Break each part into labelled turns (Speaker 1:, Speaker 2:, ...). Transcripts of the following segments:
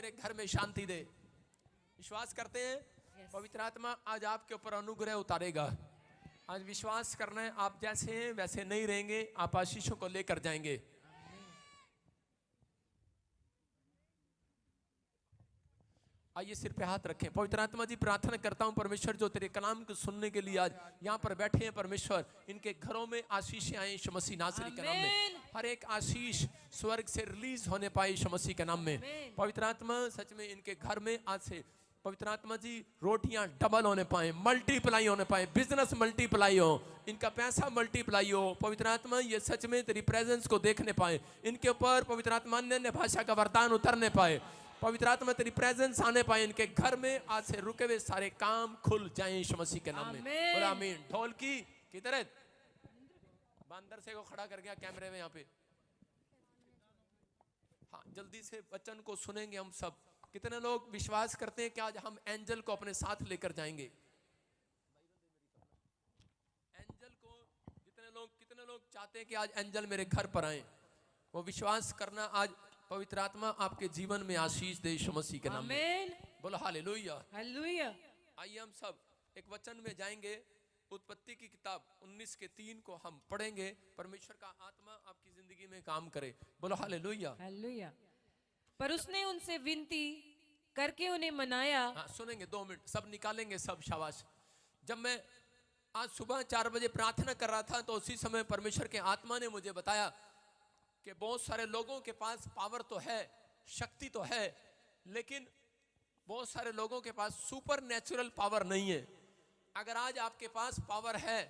Speaker 1: मेरे घर में शांति दे। विश्वास करते हैं पवित्र आत्मा आज आपके ऊपर अनुग्रह उतारेगा। आज विश्वास करना है, आप जैसे हैं वैसे नहीं रहेंगे, आप आशीषों को लेकर जाएंगे। आइए सिर पे हाथ रखें। पवित्र आत्मा जी प्रार्थना करता हूं परमेश्वर जो तेरे कलाम को सुनने के लिए आज यहाँ पर बैठे हैं परमेश्वर, इनके घरों में आशीष आए यीशु मसीह नासरी के नाम में। हर एक आशीष स्वर्ग से रिलीज होने पाए यीशु मसीह के नाम में। पवित्र आत्मा सच में इनके घर में आज से पवित्र आत्मा जी रोटियां डबल होने पाए, मल्टीप्लाई होने पाए, बिजनेस मल्टीप्लाई हो, इनका पैसा मल्टीप्लाई हो। पवित्र आत्मा ये सच में तेरी प्रेजेंस को देखने पाए, इनके ऊपर पवित्र आत्मा अन्य भाषा का वरदान उतरने पाए, पवित्र आत्मा तेरी प्रेजेंस आने पाए, इनके घर में आज से रुके हुए सारे काम खुल जाएं यीशु मसीह के नाम में। और आमीन। ढोल की किधर बंदर से को खड़ा कर गया कैमरे में यहाँ पे। हाँ जल्दी से वचन को सुनेंगे हम सब। कितने लोग विश्वास करते हैं कि आज हम एंजल को अपने साथ लेकर जाएंगे? एंजल को कितने लोग चाहते हैं कि आज एंजल मेरे घर पर आए? वो विश्वास करना, आज पवित्र आत्मा आपके जीवन में आशीष दे यीशु मसीह के नाम में। बोलो हालेलुया हालेलुया। आइए हम सब एक वचन में जाएंगे। उत्पत्ति की किताब 19:3 को हम पढ़ेंगे। परमेश्वर का आत्मा आपकी जिंदगी में काम करे। बोलो हालेलुया हालेलुया।
Speaker 2: पर उसने उनसे विनती करके उन्हें मनाया।
Speaker 1: हाँ सुनेंगे 2 मिनट सब निकालेंगे सब। शाबाश। जब मैं आज सुबह 4 बजे प्रार्थना कर रहा था तो उसी समय परमेश्वर के आत्मा ने मुझे बताया कि बहुत सारे लोगों के पास पावर तो है, शक्ति तो है, लेकिन बहुत सारे लोगों के पास सुपर नेचुरल पावर नहीं है। अगर आज आपके पास पावर है,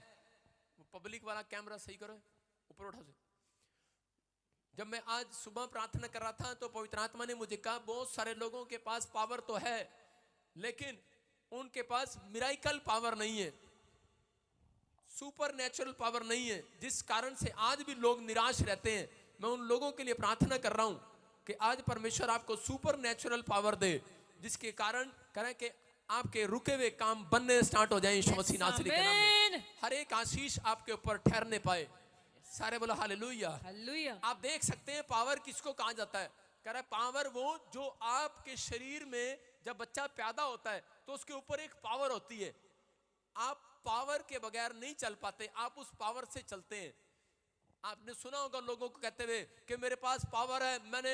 Speaker 1: पब्लिक वाला कैमरा सही करो, ऊपर उठा से। जब मैं आज सुबह प्रार्थना कर रहा था तो पवित्र आत्मा ने मुझे कहा बहुत सारे लोगों के पास पावर तो है, लेकिन उनके पास मिराइकल पावर नहीं है, सुपर नेचुरल पावर नहीं है, जिस कारण से आज भी लोग निराश रहते हैं। मैं उन लोगों के लिए प्रार्थना कर रहा हूं कि आज परमेश्वर आपको सुपर नेचुरल पावर दे, जिसके कारण करें कि आपके रुके हुए काम बनने स्टार्ट हो जाए यीशु मसीह नासरी के नाम में। हर एक आशीष आपके ऊपर ठहरने पाए। सारे बोलो हालेलुया हालेलुया। आप देख सकते हैं पावर किसको कहा जाता है? कह रहा है पावर वो जो आपके शरीर में जब बच्चा पैदा होता है तो उसके ऊपर एक पावर होती है। आप पावर के बगैर नहीं चल पाते, आप उस पावर से चलते हैं। आपने सुना होगा लोगों को कहते हुए कि मेरे पास पावर है, मैंने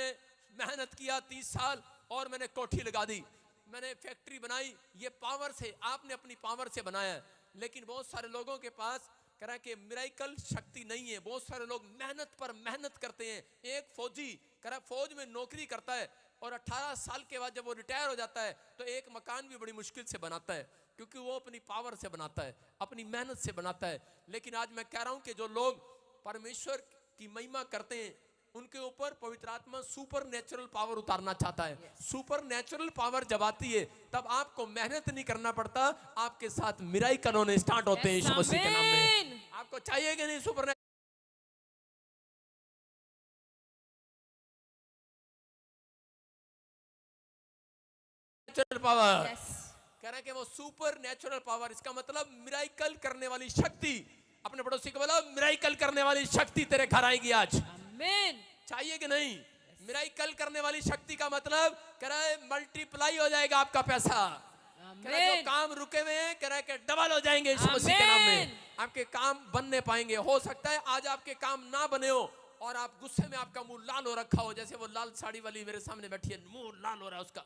Speaker 1: मेहनत किया 30 साल और मैंने कोठी लगा दी, मैंने फैक्ट्री बनाई। ये पावर से, आपने अपनी पावर से बनाया है। लेकिन बहुत सारे लोगों के पास कह रहा है कि मिराइकल शक्ति नहीं है। बहुत सारे लोग मेहनत पर मेहनत करते हैं। एक फौजी कह रहा फौज में नौकरी करता है और 18 साल के बाद जब वो रिटायर हो जाता है तो एक मकान भी बड़ी मुश्किल से बनाता है, क्योंकि वो अपनी पावर से बनाता है, अपनी मेहनत से बनाता है। लेकिन आज मैं कह रहा हूं कि जो लोग परमेश्वर की महिमा करते हैं उनके ऊपर पवित्र आत्मा सुपर नेचुरल पावर उतारना चाहता है। सुपर नेचुरल पावर जब आती है तब आपको मेहनत नहीं करना पड़ता, आपके साथ मिराइकल होने स्टार्ट होते हैं यीशु मसीह के नाम में। आपको चाहिए कि नहीं सुपर नेचुरल पावर? कह रहे हैं कि वो सुपर नेचुरल पावर, इसका मतलब मिराइकल करने वाली शक्ति। अपने पड़ोसी को बोलो मिराइकल करने वाली शक्ति तेरे घर आएगी आज। आमीन। चाहिए कि नहीं? मिराइकल करने वाली शक्ति का मतलब कह रहा है मल्टीप्लाई हो जाएगा आपका पैसा। कह रहा है जो काम रुके हुए हैं कह रहा है कि डबल हो जाएंगे यीशु मसीह के नाम में। आपके काम बनने पाएंगे। हो सकता है आज आपके काम ना बने हो और आप गुस्से में, आपका मुंह लाल हो रखा हो, जैसे वो लाल साड़ी वाली मेरे सामने बैठी है, मुंह लाल हो रहा है उसका।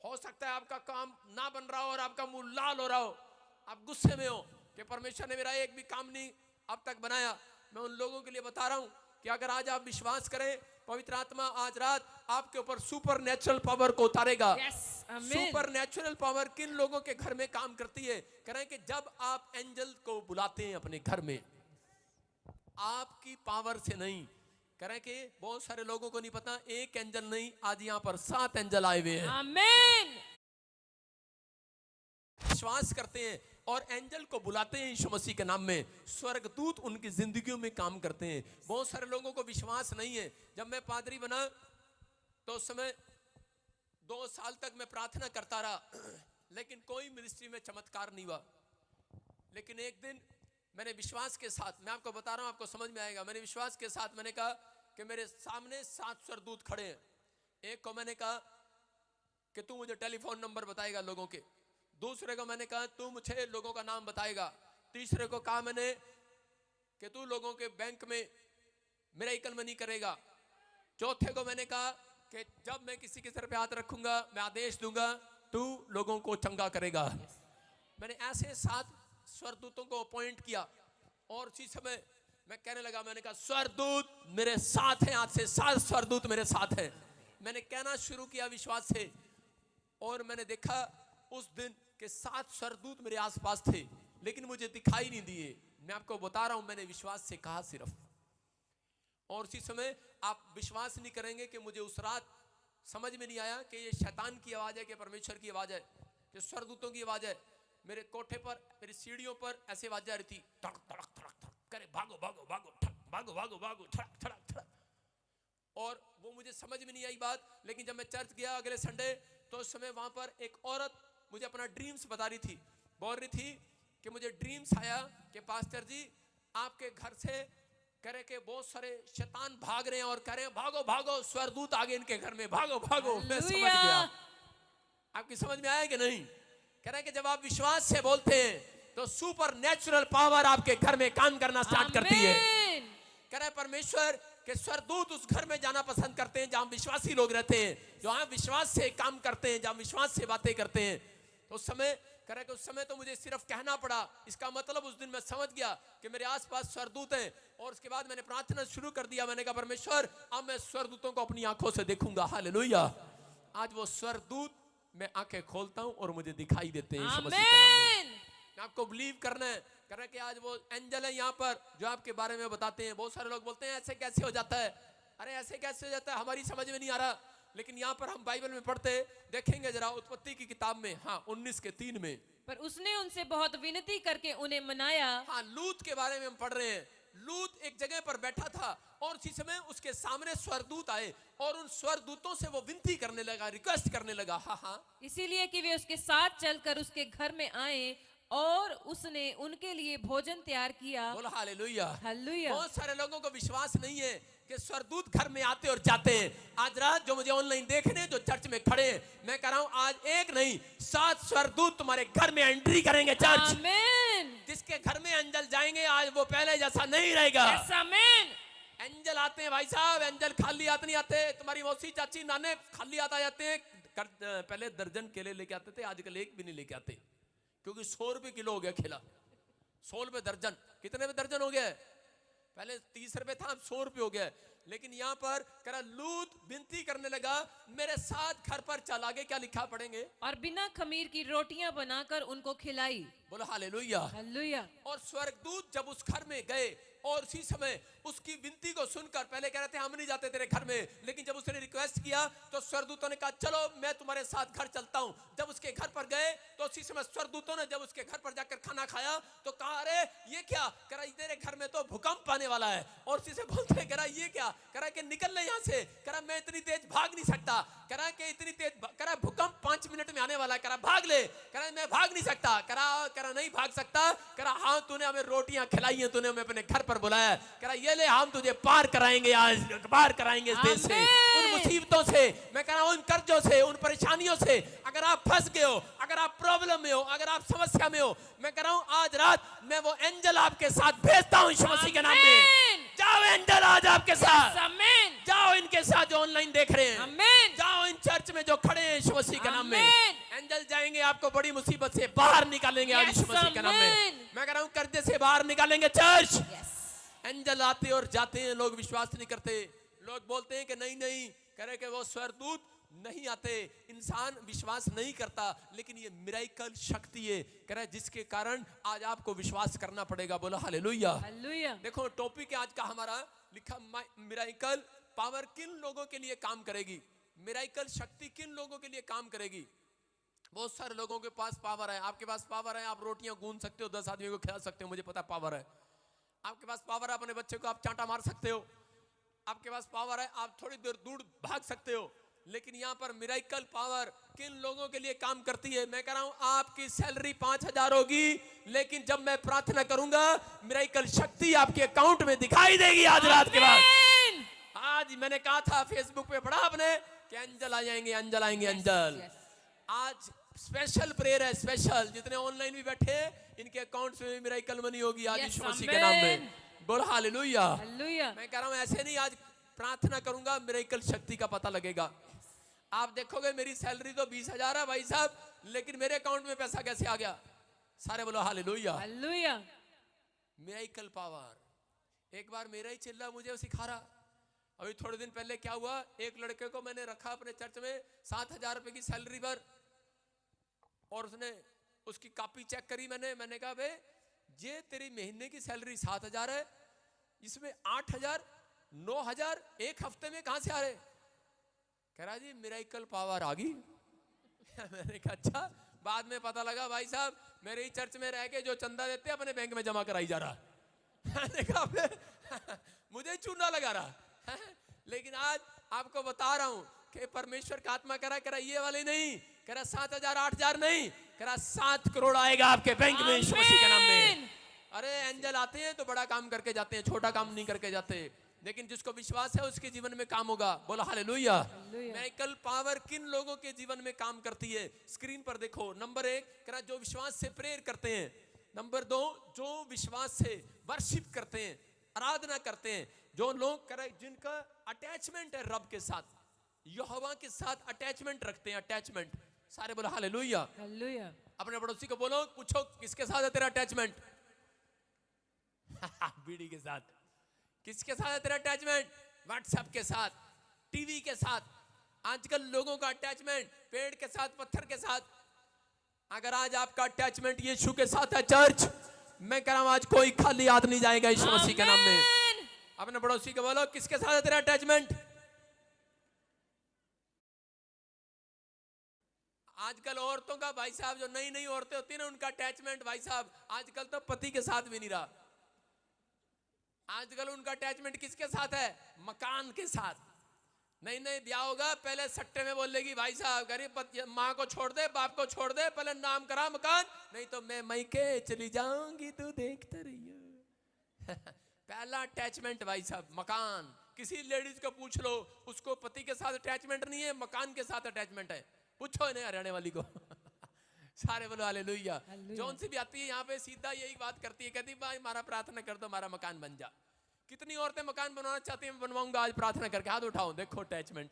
Speaker 1: हो सकता है आपका काम ना बन रहा हो और आपका मुंह लाल हो रहा हो, आप गुस्से में हो कि परमेश्वर ने मेरा एक भी काम नहीं अब तक बनाया। मैं उन लोगों के लिए बता रहा हूं कि अगर आज आप विश्वास करें, पवित्र आत्मा आज रात आपके ऊपर सुपर नेचुरल पावर को उतारेगा। सुपर नेचुरल पावर किन लोगों के घर में काम करती है? कह रहे हैं कि जब आप एंजल को बुलाते हैं अपने घर में, आपकी पावर से नहीं। कह रहे हैं कि बहुत सारे लोगों को नहीं पता, एक एंजल नहीं, आज यहाँ पर 7 एंजल आए हुए हैं। आमीन। विश्वास करते हैं और एंजल को बुलाते हैं यीशु मसीह के नाम में। स्वर्गदूत उनकी जिंदगियों में काम करते हैं। बहुत सारे लोगों को विश्वास नहीं है। जब मैं पादरी बना तो उस समय 2 साल तक मैं प्रार्थना करता रहा, लेकिन कोई मिनिस्ट्री में चमत्कार नहीं हुआ। लेकिन एक दिन मैंने विश्वास के साथ, मैं आपको बता रहा हूं, आपको समझ में आएगा, मैंने विश्वास के साथ मैंने कहा कि मेरे सामने 7 स्वर्गदूत खड़े हैं। एक को मैंने कहा कि तू मुझे टेलीफोन नंबर बताएगा लोगों के। दूसरे को मैंने कहा तू मुझे लोगों का नाम बताएगा। तीसरे को कहा मैंने कि तू लोगों के बैंक में मिरेकल मनी करेगा। चौथे को मैंने कहा कि जब मैं किसी के सर पे हाथ रखूंगा मैं आदेश दूंगा तू लोगों को चंगा करेगा। मैंने ऐसे 7 स्वर्गदूतों को अपॉइंट किया और उसी समय मैं कहने लगा, मैंने कहा स्वर्गदूत मेरे साथ हैं, आज से 7 स्वर्गदूत मेरे साथ हैं। मैंने कहना शुरू किया विश्वास से और मैंने देखा उस दिन के 7 स्वर्गदूत मेरे आसपास थे लेकिन मुझे दिखाई नहीं दिए। मैं आपको बता रहा हूं, मैंने विश्वास से कहा सिर्फ। और उसी समय आप विश्वास नहीं करेंगे कि मुझे उस रात समझ में नहीं आया कि ये शैतान की आवाज है कि परमेश्वर की आवाज है कि स्वर्गदूतों की आवाज है। मेरे कोठे पर मेरी सीढ़ियों पर ऐसे आवाज आ रही थी, धड़क धड़क धड़क धड़क, करे भागो भागो भागो भागो भागो भागो, धड़क धड़क धड़क। और वो मुझे समझ में नहीं आई बात। लेकिन जब मैं चर्च गया अगले संडे तो उस समय वहां पर एक औरत मुझे अपना ड्रीम्स बता रही थी। बोल रही थी कि मुझे ड्रीम्स आया कि पास्टर जी आपके घर से कह रहे कि बहुत सारे शैतान भाग रहे हैं और कह रहे हैं भागो भागो, स्वर्गदूत आ गए इनके घर में, भागो भागो। मैं समझ गया। आपकी समझ में आया कि नहीं? कह रहे हैं कि जब आप विश्वास से बोलते हैं तो सुपर नेचुरल पावर आपके घर में काम करना स्टार्ट करती है। कह रहे परमेश्वर के स्वर्गदूत उस घर में जाना पसंद करते हैं जहां विश्वासी लोग रहते हैं, जहां विश्वास से काम करते हैं, जहां विश्वास से बातें करते हैं। तो उस समय कह रहे कि उस समय तो मुझे सिर्फ कहना पड़ा, इसका मतलब उस दिन मैं समझ गया कि मेरे आसपास स्वर्गदूत हैं। और उसके बाद मैंने प्रार्थना शुरू कर दिया। मैंने कहा परमेश्वर अब मैं स्वर्गदूतों को अपनी आंखों से देखूंगा। हालेलुया। आज वो स्वर्गदूत मैं आंखें खोलता हूं और मुझे दिखाई देते हैं यीशु मसीह के नाम में। मैं आपको बिलीव करना है। कह रहे कि आज वो एंजल है यहाँ पर जो आपके बारे में बताते हैं। बहुत सारे लोग बोलते हैं ऐसे कैसे हो जाता है, अरे ऐसे कैसे हो जाता है, हमारी समझ में नहीं आ रहा। लेकिन यहाँ पर हम बाइबल में पढ़ते देखेंगे जरा, उत्पत्ति की किताब में 19:3 में,
Speaker 2: पर उसने उनसे बहुत विनती करके उन्हें मनाया।
Speaker 1: लूत के बारे में हम पढ़ रहे हैं। लूत एक जगह पर बैठा था और उसी समय उसके सामने स्वर्गदूत आए और उन स्वर्गदूतों से वो विनती करने लगा, रिक्वेस्ट करने लगा।
Speaker 2: इसीलिए कि वे उसके साथ चलकर उसके घर में आए और उसने उनके लिए भोजन तैयार किया।
Speaker 1: बोलो हालेलुया।
Speaker 2: हालेलुया।
Speaker 1: बहुत सारे लोगों को विश्वास नहीं है कि स्वर्गदूत घर में आते और जाते हैं। आज रात जो मुझे ऑनलाइन देख रहे हैं, जो चर्च में खड़े हैं, मैं कह रहा हूं आज एक नहीं 7 स्वर्गदूत तुम्हारे घर में एंट्री करेंगे। चर्च
Speaker 2: आमीन।
Speaker 1: जिसके घर में एंजल जाएंगे आज वो पहले जैसा नहीं रहेगा।
Speaker 2: यस आमीन।
Speaker 1: एंजल आते हैं भाई साहब, एंजल खाली हाथ नहीं आते। तुम्हारी मौसी चाची नाने खाली हाथ आ जाते हैं। पहले दर्जन केले लेके आते थे, आजकल एक भी नहीं लेके आते क्योंकि 100 रुपए किलो हो गया केला। 100 रुपए दर्जन। कितने में दर्जन हो गया? पहले 30 रुपए था, अब 100 रुपए हो गया। लेकिन यहाँ पर करा लूत विनती करने लगा मेरे साथ घर पर चल। आगे क्या लिखा पढ़ेंगे?
Speaker 2: और बिना खमीर की रोटियां बनाकर उनको खिलाई।
Speaker 1: बोलो हालेलुया।
Speaker 2: हालेलुया।
Speaker 1: और स्वर्गदूत जब उस घर में गए और उसी समय उसकी विनती को सुनकर, पहले कह रहे थे हम नहीं जाते तेरे घर में, लेकिन जब उसने रिक्वेस्ट किया तो स्वर्गदूतों ने कहा चलो मैं तुम्हारे साथ घर चलता हूं। जब उसके घर पर गए तो उसी समय स्वर्गदूतों ने जब उसके घर पर जाकर खाना खाया तो कहा अरे ये क्या? कह रहा तेरे घर में तो भूकंप आने वाला है। और उसी से बोलते कह रहा ये क्या? कह रहा कि निकल ले यहां से। कह रहा मैं इतनी तेज भाग नहीं सकता। कह रहा कि इतनी तेज, कह रहा भूकंप 5 मिनट में आने वाला है। कह रहा भाग ले। कह रहा मैं भाग नहीं सकता। कह रहा नहीं भाग सकता। कह रहा हाँ तूने हमें रोटियां खिलाई है, तूने हमें अपने घर पर बुलाया। कह रहा ये ले हम तुझे पार कराएंगे, आज पार कराएंगे इस देश से, उन मुसीबतों से, मैं कह रहा हूं उन कर्जों से, उन परेशानियों से। अगर आप फंस गए हो, अगर आप प्रॉब्लम में हो, अगर आप समस्या में हो, मैं कह रहा हूं आज रात मैं वो एंजल आपके साथ भेजता हूं यीशु मसीह के नाम में। जाओ एंजल आज आपके साथ।
Speaker 2: आमीन।
Speaker 1: जाओ इनके साथ जो ऑनलाइन देख रहे हैं।
Speaker 2: आमीन।
Speaker 1: जाओ इन चर्च में जो खड़े हैं यीशु मसीह के नाम में। एंजल जाएंगे आपको बड़ी मुसीबत से बाहर निकालेंगे आज यीशु मसीह के नाम में। मैं कह रहा हूं कर्जे से बाहर निकालेंगे चर्च। एंजल आते और जाते हैं, लोग विश्वास नहीं करते। लोग बोलते हैं कि नहीं नहीं, कह रहे कि वो स्वर्गदूत नहीं आते, इंसान विश्वास नहीं करता। लेकिन ये मिरेकल शक्ति है, कह रहे जिसके कारण आज आपको विश्वास करना पड़ेगा। बोलो हालेलुया।
Speaker 2: हालेलुया।
Speaker 1: देखो टॉपिक है आज का हमारा लिखा मिरेकल पावर किन लोगों के लिए काम करेगी, मिरेकल शक्ति किन लोगों के लिए काम करेगी। बहुत सारे लोगों के पास पावर है। आपके पास पावर है, आप रोटियां गूंद सकते हो, 10 आदमियों को खिला सकते हो, मुझे पता पावर है। आपके पास पावर है, अपने बच्चे को आप चांटा मार सकते हो। आपके पास पावर है, आप थोड़ी देर दूर भाग सकते हो। लेकिन यहाँ पर मिरेकल पावर किन लोगों के लिए काम करती है? मैं कह रहा हूं आपकी सैलरी 5000 होगी, लेकिन जब मैं प्रार्थना करूंगा मिरेकल शक्ति आपके अकाउंट में दिखाई देगी आज रात के बाद। आज मैंने कहा था फेसबुक पे पढ़ा आपने कि एंजल आ जाएंगे, एंजल आएंगे, एंजल। आज स्पेशल प्रेयर है, स्पेशल। जितने ऑनलाइन भी बैठे हैं, इनके अकाउंट्स में मिरेकल मनी होगी आज
Speaker 2: Yes,
Speaker 1: यीशु मसीह के नाम में।
Speaker 2: amen.
Speaker 1: बोल हालेलुया।
Speaker 2: हालेलुया।
Speaker 1: मैं कह रहा हूं ऐसे नहीं, आज प्रार्थना करूंगा मिरेकल शक्ति का पता लगेगा। आप देखोगे मेरी सैलरी तो 20,000 है भाई साहब, लेकिन मेरे अकाउंट में पैसा कैसे आ गया? सारे बोलो हालेलुया।
Speaker 2: हालेलुया।
Speaker 1: Miracle power. एक बार मेरा ही चिल्ला मुझे सिखा रहा। अभी थोड़े दिन पहले क्या हुआ, एक लड़के को मैंने रखा अपने चर्च में 7,000 रुपए की सैलरी पर, और उसने उसकी कॉपी चेक करी। मैंने कहा बे ये तेरी महीने की सैलरी 7,000 है, इसमें 8,000 9,000 एक हफ्ते में कहां से आ रहे? कह रहा जी मिरेकल पावर आ गई। मैंने कहा अच्छा। बाद में पता लगा भाई साहब मेरे ही चर्च में रह के जो चंदा देते अपने बैंक में जमा कराई जा रहा। मैंने कहा मुझे चूना लगा रहा। लेकिन आज आपको बता रहा हूं कि परमेश्वर का आत्मा कह रहा ये वाले नहीं, कह रहा 7,000 8,000 नहीं, कह रहा 7 करोड़ आएगा आपके बैंक में यीशु मसीह के नाम में। अरे एंजल आते हैं तो बड़ा काम करके जाते हैं, छोटा काम नहीं करके जाते। लेकिन जिसको विश्वास है उसके जीवन में काम होगा। बोलो हालेलुया। मिरेकल पावर किन लोगों के जीवन में काम करती है? स्क्रीन पर देखो। नंबर 1 कह रहा जो विश्वास से प्रेयर करते हैं। नंबर 2 जो विश्वास से वर्शिप करते हैं, आराधना करते हैं। जो लोग कह रहे जिनका अटैचमेंट है रब के साथ, यहोवा के साथ अटैचमेंट रखते हैं। अटैचमेंट। सारे बोलो हालेलुया।
Speaker 2: हालेलुया।
Speaker 1: अपने पड़ोसी को बोलो, पूछो किसके साथ है तेरा अटैचमेंट? बीड़ी के साथ। किसके साथ है तेरा अटैचमेंट? व्हाट्सएप के साथ, टीवी के साथ। आजकल लोगों का अटैचमेंट पेड़ के साथ, पत्थर के साथ। अगर आज आपका अटैचमेंट यीशु के साथ है चर्च, मैं कह रहा हूं आज कोई खाली हाथ नहीं जाएगा यीशु मसीह के नाम में। अपने पड़ोसी को बोलो किसके साथ है तेरा अटैचमेंट? आजकल औरतों का भाई साहब, जो नई नई औरतें होती है ना, उनका अटैचमेंट भाई साहब आजकल तो पति के साथ भी नहीं रहा। आजकल उनका अटैचमेंट किसके साथ है? मकान के साथ। नहीं नहीं ब्याह होगा, पहले सट्टे में बोल लेगी भाई साहब गरीब माँ को छोड़ दे, बाप को छोड़ दे, पहले नाम करा मकान, नहीं तो मैं मैके चली जाऊंगी तू देखते रहिए। पहला अटैचमेंट भाई साहब मकान। किसी लेडीज को पूछ लो, उसको पति के साथ अटैचमेंट नहीं है, मकान के साथ अटैचमेंट है। पूछो इन्हें हरियाणा वाली को। सारे बोलो हालेलुया। जौन सी भी आती है यहाँ पे सीधा यही बात करती है, कहती भाई हमारा प्रार्थना कर दो, हमारा मकान बन जा। कितनी औरतें मकान बनवाना चाहती हैं? बनवाऊंगा आज प्रार्थना करके। हाथ उठाओ, देखो अटैचमेंट।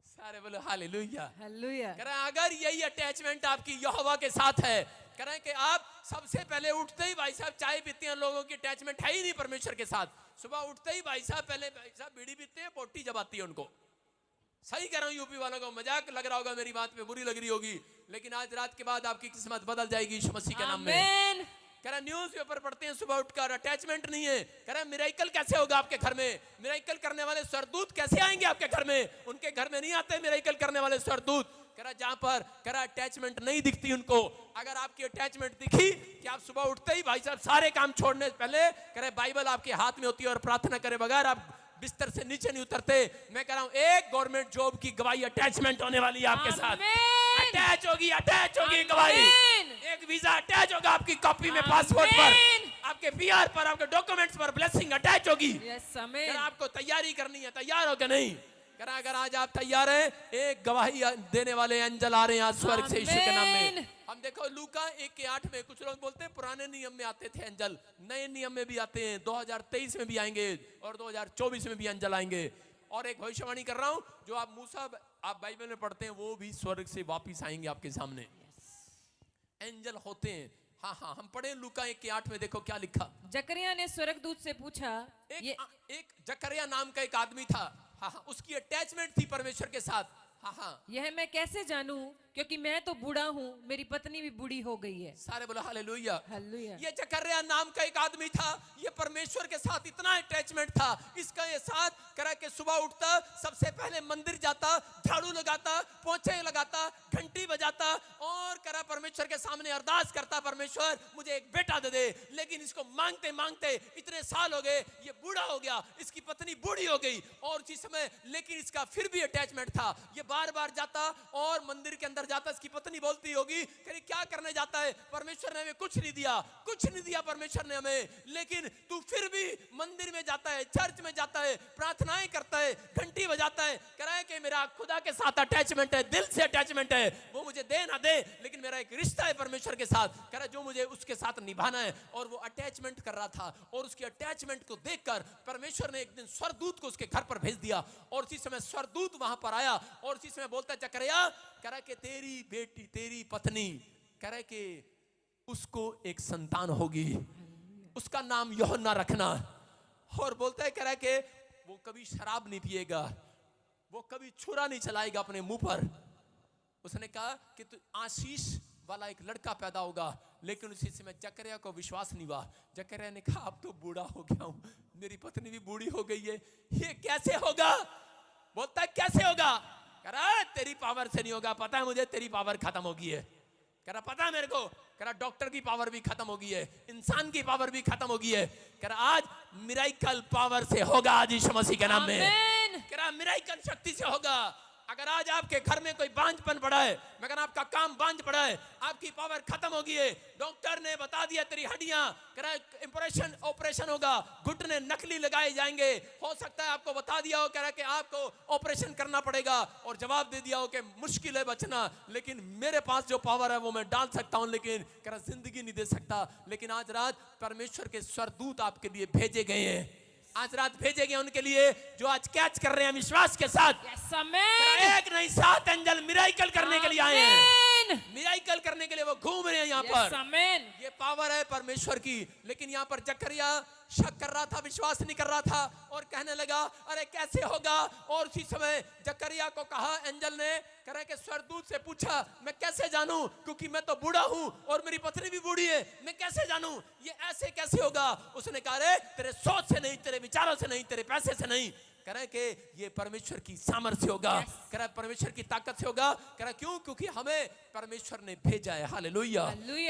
Speaker 1: सारे बोलो हालेलुया।
Speaker 2: हालेलुया।
Speaker 1: कह रहे हैं अगर यही अटैचमेंट आपकी यहोवा के साथ है, कह रहे हैं कि आप सबसे पहले उठते ही भाई साहब चाय पीते हैं, लोगों की अटैचमेंट है ही नहीं परमेश्वर के साथ। सुबह उठते ही भाई साहब पहले भाई साहब बीड़ी पीते हैं, पोटी जबाती है उनको। सही कह रहा हूं, यूपी वालों को मजाक लग रहा होगा, मेरी बात पे बुरी लग रही होगी, लेकिन आज रात के बाद आपकी किस्मत बदल जाएगी यीशु मसीह के नाम में।
Speaker 2: आमीन।
Speaker 1: कह रहा न्यूज पेपर पढ़ते हैं सुबह उठकर, अटैचमेंट नहीं है। कह रहा मिरेकल कैसे होगा आपके घर में? मिरेकल करने वाले स्वर्गदूत कैसे आएंगे आपके घर में? उनके घर में नहीं आते मिरेकल करने वाले स्वर्गदूत। कह रहा जहां पर कह रहा अटैचमेंट नहीं दिखती उनको। अगर आपकी अटैचमेंट दिखी कि आप सुबह उठते ही भाई साहब सारे काम छोड़ने से पहले कह रहे बाइबल आपके हाथ में होती है और प्रार्थना करे बगैर आप बिस्तर से नीचे नहीं उतरते। मैं कह रहा हूं एक गवर्नमेंट जॉब की गवाही अटैचमेंट होने वाली है आपके साथ। अटैच होगी गवाही। एक वीजा अटैच होगा आपकी कॉपी में, पासपोर्ट पर, आपके पीआर पर, आपके डॉक्यूमेंट्स पर ब्लेसिंग अटैच होगी।
Speaker 2: यस आमीन।
Speaker 1: आपको तैयारी करनी है, तैयार हो क्या? नहीं कह रहा अगर आज आप तैयार हैं, एक गवाही देने वाले अंजल आ रहे हैं आज स्वर्ग से यीशु के नाम में। हम देखो लूका 1:8 में कुछ लोग बोलते हैं पुराने नियम में आते थे अंजल, नए नियम में भी आते हैं, 2023 में भी आएंगे और 2024 में भी अंजल आएंगे। और एक भविष्यवाणी कर रहा हूं, जो आप मूसा आप बाइबल में पढ़ते हैं वो भी स्वर्ग से वापिस आएंगे आपके सामने। एंजल होते हैं। हाँ हम पढ़े लूका 1:8 में, देखो क्या लिखा।
Speaker 2: जकरिया ने स्वर्गदूत से पूछा,
Speaker 1: एक जकरिया नाम का एक आदमी था। हाँ उसकी अटैचमेंट थी परमेश्वर के साथ। हाँ
Speaker 2: यह मैं कैसे जानूं, क्योंकि मैं तो बूढ़ा हूँ, मेरी पत्नी भी बूढ़ी हो गई है।
Speaker 1: सारे बोलो हालेलुया।
Speaker 2: हालेलुया।
Speaker 1: ये जकरिया नाम का एक आदमी था, ये परमेश्वर के साथ इतना अटैचमेंट था, इसका ये साथ करा के सुबह उठता, सबसे पहले मंदिर जाता, झाड़ू लगाता, पोछे लगाता, घंटी बजाता और करा परमेश्वर के सामने अरदास करता, परमेश्वर मुझे एक बेटा दे दे। लेकिन इसको मांगते मांगते इतने साल हो गए, ये बूढ़ा हो गया, इसकी पत्नी बूढ़ी हो गई और उसी समय लेकिन इसका फिर भी अटैचमेंट था। ये बार बार जाता और मंदिर के अंदर बार जाता है, इसकी पत्नी बोलती होगी कि क्या करने जाता है, परमेश्वर ने हमें कुछ नहीं दिया, कुछ नहीं दिया परमेश्वर ने हमें, लेकिन तू फिर भी मंदिर में जाता है, चर्च में जाता है, प्रार्थनाएं करता है, घंटी बजाता है, कह रहा है कि मेरा खुदा के साथ अटैचमेंट है, दिल से अटैचमेंट है, वो मुझे दे ना दे, लेकिन मेरा एक रिश्ता है परमेश्वर के साथ, कह रहा है जो मुझे उसके साथ निभाना है। और वो अटैचमेंट कर रहा था, और उसकी अटैचमेंट को देखकर परमेश्वर ने एक दिन स्वर्गदूत को उसके घर पर भेज दिया, और उसी समय स्वर्गदूत वहां पर आया, और उसी समय बोलता है जकरिया, कह रहा है कि तेरी बेटी, तेरी पत्नी, कह रहा है कि उसको एक संतान होगी, उसका नाम यूहन्ना रखना। और बोलता है, कह रहा है कि वो कभी शराब नहीं पिएगा, वो कभी छुरा नहीं चलाएगा अपने मुंह पर। उसने कहा कि तू आशीष वाला एक लड़का पैदा होगा, लेकिन उसी समय जकरिया को विश्वास नहीं हुआ। जकरिया ने कहा अब तो बूढ़ा हो गया हूं, मेरी पत्नी भी बूढ़ी हो गई है, ये कैसे होगा? बोलता है कैसे होगा? कह रहा है तेरी पावर से नहीं होगा, पता है मुझे तेरी पावर खत्म हो गई है। कह रहा पता है मेरे को, कह रहा डॉक्टर की पावर भी खत्म हो गई है, इंसान की पावर भी खत्म हो गई है। कह रहा आज मिराइकल पावर से होगा, आज यीशु मसीह के नाम में। कह रहा मिराइकल शक्ति से होगा। अगर आज आपके घर में कोई बांझपन पड़ा है, मगर आपका काम बांझ पड़ा है, आपकी पावर खत्म हो गई है, डॉक्टर ने बता दिया तेरी हड्डियां, कह रहा ऑपरेशन होगा, घुटने नकली लगाए जाएंगे, हो सकता है आपको बता दिया हो, कह रहा कि आपको ऑपरेशन करना पड़ेगा, और जवाब दे दिया हो कि मुश्किल है बचना, लेकिन मेरे पास जो पावर है वो मैं डाल सकता हूं, लेकिन कह रहा जिंदगी नहीं दे सकता। लेकिन आज रात परमेश्वर के स्वर्गदूत आपके लिए भेजे गए हैं, आज रात भेजे गए उनके लिए जो आज कैच कर रहे हैं विश्वास के साथ। एक नहीं 7 एंजल मिराइकल करने के लिए आए हैं, मिराइकल करने के लिए वो घूम रहे हैं यहाँ पर। ये पावर है परमेश्वर की। लेकिन यहाँ पर जकरिया शक कर रहा था, विश्वास नहीं कर रहा था, और कहने लगा अरे कैसे होगा। और उसी समय जकरिया को कहा एंजल ने, कह रहा है कि स्वर्गदूत से पूछा मैं कैसे जानूं, क्योंकि मैं तो बूढ़ा हूं और मेरी पत्नी भी बूढ़ी है, मैं कैसे जानूं ये ऐसे कैसे होगा। उसने कहा रे तेरे सोच से नहीं, तेरे विचारों से नहीं, तेरे पैसे से नहीं, कह रहा है कि ये परमेश्वर की सामर्थ्य होगा, कह रहा है परमेश्वर की ताकत से होगा। कह रहा है क्यों? क्योंकि हमें परमेश्वर ने भेजा है। हालेलुया।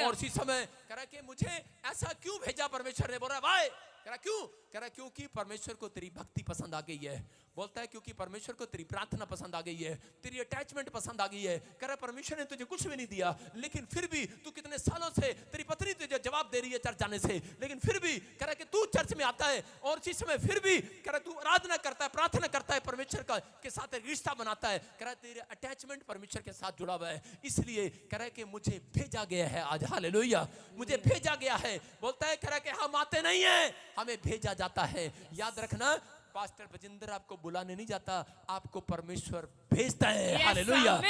Speaker 1: और उसी समय कह रहा है कि मुझे ऐसा क्यों भेजा परमेश्वर ने? बोल रहा है भाई, कह रहा क्यों? कह रहा क्योंकि परमेश्वर को तेरी भक्ति पसंद आ गई है। बोलता है क्योंकि परमेश्वर को तेरी प्रार्थना पसंद आ गई है, तेरी अटैचमेंट पसंद आ गई है। कह रहा परमेश्वर ने तुझे कुछ भी नहीं दिया, लेकिन फिर भी तू कितने सालों से, तेरी पत्नी तुझे जवाब दे रही है चर्च जाने से, लेकिन फिर भी कह रहा कि तू चर्च में आता है, और इसी समय फिर भी कह रहा तू आराधना करता है, प्रार्थना करता है, परमेश्वर का के साथ एक रिश्ता बनाता है। कह रहा तेरे अटैचमेंट परमेश्वर के साथ जुड़ा हुआ है, इसलिए कह रहा है कि मुझे भेजा गया है आज। हालेलुया, मुझे भेजा गया है। बोलता है कह रहा कि हम आते नहीं है, हमें भेजा जाता है। याद रखना, पास्टर बजिंदर आपको बुलाने नहीं जाता, आपको परमेश्वर भेजता है। हालेलुया,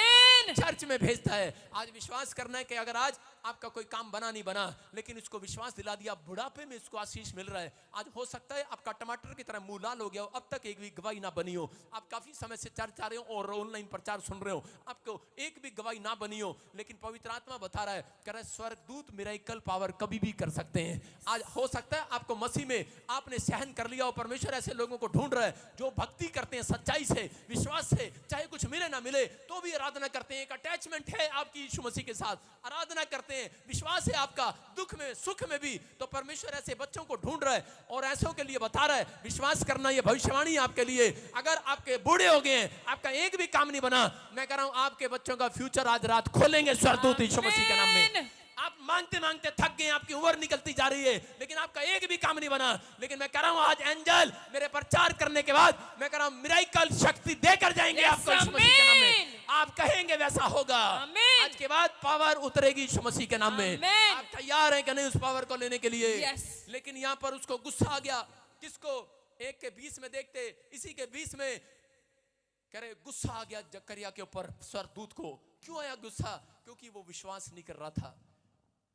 Speaker 1: चर्च में भेजता है। आज विश्वास करना है कि अगर आज आपका कोई काम बना नहीं बना, लेकिन इसको विश्वास दिला दिया, बुढ़ापे में इसको आशीष मिल रहा है। आज हो सकता है आपका टमाटर की तरह मुंह लाल हो गया हो, अब तक एक भी गवाही ना बनी हो, आप काफी समय से चर्च आ रहे हो और ऑनलाइन प्रचार सुन रहे हो, आपको एक भी गवाही ना बनी हो, लेकिन पवित्र आत्मा बता रहा है, कह रहा है स्वर्गदूत मिरेकल पावर कभी भी कर सकते हैं। आज हो सकता है आपको मसीह में आपने सहन कर लिया हो, परमेश्वर ऐसे लोगों को ढूंढ रहा है जो भक्ति करते हैं सच्चाई से, विश्वास से, चाहे कुछ मिले ना मिले तो भी आराधना करते हैं। एक अटैचमेंट है आपकी यीशु मसीह के साथ, आराधना करते हैं, विश्वास है आपका दुख में सुख में भी, तो परमेश्वर ऐसे बच्चों को ढूंढ रहा है और ऐसों के लिए बता रहा है विश्वास करना। ये भविष्यवाणी है आपके लिए। अगर आपके बूढ़े हो गए हैं, आपका एक भी काम नहीं बना, मैं कह रहा हूं आपके बच्चों का फ्यूचर आज रात खोलेंगे स्वर्गदूत यीशु मसीह के नाम में। आप मांगते मांगते थक गए, आपकी उम्र निकलती जा रही है, लेकिन आपका एक भी काम नहीं बना, लेकिन मैं कह रहा हूं आज एंजल मेरे प्रचार करने के बाद मैं कह रहा हूं मिरेकल शक्ति देकर जाएंगे आपको यीशु मसीह के नाम में। आप कहेंगे वैसा होगा। आज के बाद पावर उतरेगी यीशु मसीह के नाम में। आप तैयार हैं कि नहीं उस पावर को लेने के लिए? लेकिन यहां पर उसको गुस्सा आ गया। किसको? 1 के 20 में देखते, इसी के 20 में कह रहे गुस्सा आ गया जकरिया के ऊपर स्वर्गदूत को। क्यों आया गुस्सा? क्योंकि वो विश्वास नहीं कर रहा था।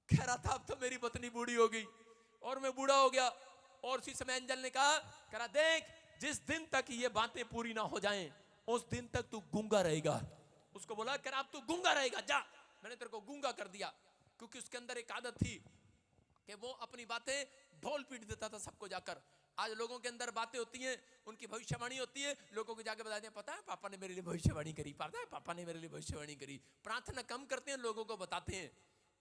Speaker 1: कह रहा था अब तो मेरी पत्नी बूढ़ी हो गई और मैं बूढ़ा हो गया। और उसी समय एंजल ने कहा, कह रहा देख जिस दिन तक ये बातें पूरी ना हो जाएं उस दिन तक तू गूंगा रहेगा। उसको बोला कर अब तू गूंगा रहेगा, जा मैंने तेरे को गूंगा कर दिया। क्योंकि उसके अंदर एक आदत थी कि वो अपनी बातें ढोल पीट देता था सबको जाकर। आज लोगों के अंदर बातें होती हैं, उनकी भविष्यवाणी होती है, लोगों को जाके बताते हैं पता है पापा ने मेरे लिए भविष्यवाणी करी, पता है पापा ने मेरे लिए भविष्यवाणी करी। प्रार्थना कम करते हैं, लोगों को बताते हैं।